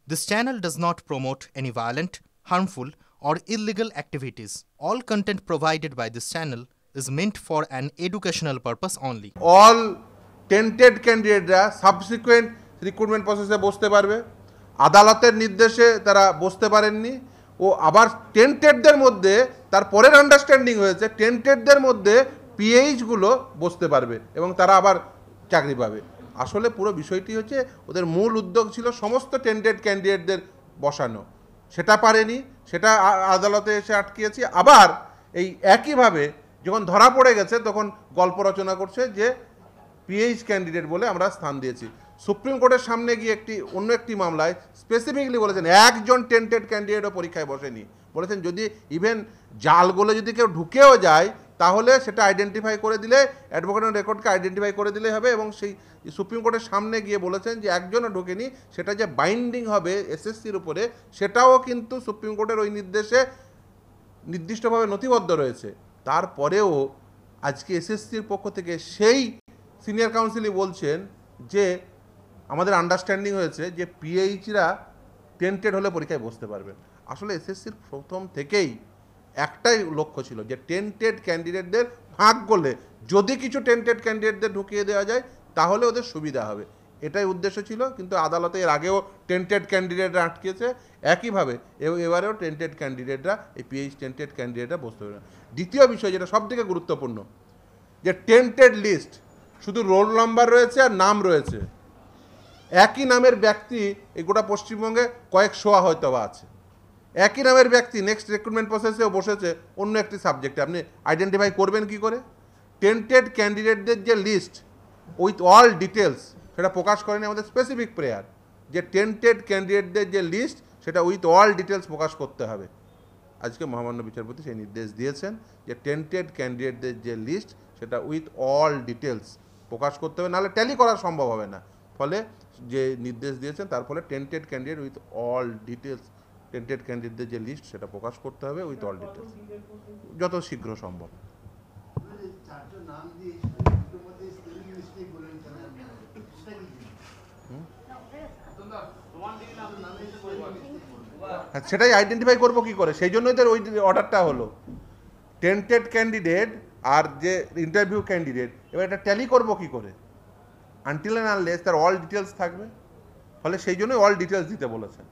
This channel does not promote any violent, harmful, or illegal activities. All content provided by this channel is meant for an educational purpose only. All tainted ক্যান্ডিডেটরা subsequent recruitment প্রসেসে বসতে পারবে। আদালতের নির্দেশে তারা বসতে পারেননি, ও আবার টেন্টেডদের মধ্যে তার পরের আন্ডারস্ট্যান্ডিং হয়েছে টেন্টেডদের মধ্যে পিএইচগুলো বসতে পারবে এবং তারা আবার চাকরি পাবে। আসলে পুরো বিষয়টি হচ্ছে ওদের মূল উদ্যোগ ছিল সমস্ত টেন্টেড ক্যান্ডিডেটদের বসানো, সেটা পারেনি, সেটা আদালতে এসে আটকিয়েছি। আবার এই একইভাবে যখন ধরা পড়ে গেছে তখন গল্প রচনা করছে যে পিএইচ ক্যান্ডিডেট বলে আমরা স্থান দিয়েছি। সুপ্রিম কোর্টের সামনে গিয়ে অন্য একটি মামলায় স্পেসিফিকলি বলেছেন একজন টেন্টেড ক্যান্ডিডেটও পরীক্ষায় বসেনি। বলেছেন যদি ইভেন জালগুলো যদি কেউ ঢুকেও যায় তাহলে সেটা আইডেন্টিফাই করে দিলে, অ্যাডভোকেটের রেকর্ডকে আইডেন্টিফাই করে দিলেই হবে। এবং সেই সুপ্রিম কোর্টের সামনে গিয়ে বলেছেন যে একজনও ঢোকেনি, সেটা যে বাইন্ডিং হবে এসএসসির উপরে সেটাও কিন্তু সুপ্রিম কোর্টের ওই নির্দেশে নির্দিষ্টভাবে নথিবদ্ধ রয়েছে। তারপরেও আজকে এসএসসির পক্ষ থেকে সেই সিনিয়র কাউন্সিলই বলছেন যে আমাদের আন্ডারস্ট্যান্ডিং হয়েছে যে পিএইচরা টেন্টেড হলে পরীক্ষায় বসতে পারবেন। আসলে এসএসসির প্রথম থেকেই একটাই লক্ষ্য ছিল যে টেন্টেড ক্যান্ডিডেটদের ফাঁক করলে যদি কিছু টেন্টেড ক্যান্ডিডেটদের ঢুকিয়ে দেওয়া যায় তাহলে ওদের সুবিধা হবে, এটাই উদ্দেশ্য ছিল। কিন্তু আদালতে এর আগেও টেন্টেড ক্যান্ডিডেটরা আটকেছে, একইভাবে এবারেও টেন্টেড ক্যান্ডিডেটরা এই পিএইচ টেন্টেড ক্যান্ডিডেটরা বসতে পারবে না। দ্বিতীয় বিষয় যেটা সবথেকে গুরুত্বপূর্ণ, যে টেন্টেড লিস্ট শুধু রোল নাম্বার রয়েছে আর নাম রয়েছে, একই নামের ব্যক্তি এই গোটা পশ্চিমবঙ্গে কয়েকশো হয়তো বা আছে। একই নামের ব্যক্তি নেক্সট রিক্রুটমেন্ট প্রসেসেও বসেছে অন্য একটি সাবজেক্টে, আপনি আইডেন্টিফাই করবেন কি করে? টেন্টেড ক্যান্ডিডেটদের যে লিস্ট উইথ অল ডিটেলস সেটা প্রকাশ করেনি আমাদের স্পেসিফিক প্রেয়ার, যে টেন্টেড ক্যান্ডিডেটদের যে লিস্ট সেটা উইথ অল ডিটেলস প্রকাশ করতে হবে। আজকে মহামান্য বিচারপতি সেই নির্দেশ দিয়েছেন যে টেন্টেড ক্যান্ডিডেটদের যে লিস্ট সেটা উইথ অল ডিটেলস প্রকাশ করতে হবে, নাহলে ট্যালি করা সম্ভব হবে না। ফলে যে নির্দেশ দিয়েছেন তার ফলে tainted candidate with all details, tainted ক্যান্ডিডেটদের যে লিস্ট সেটা প্রকাশ করতে হবে উইথ অল ডিটেলস যত শীঘ্র সম্ভব। সেটাই আইডেন্টিফাই করবো কি করে, সেই জন্যই তো ওই অর্ডারটা হলো। টেন্টেড ক্যান্ডিডেট আর যে ইন্টারভিউ ক্যান্ডিডেট, এবার এটা ট্যালি করবো কি করে? আনটিল অ্যান্ড আনলেস তার অল ডিটেলস থাকবে, ফলে সেই জন্যই অল ডিটেলস দিতে বলেছেন।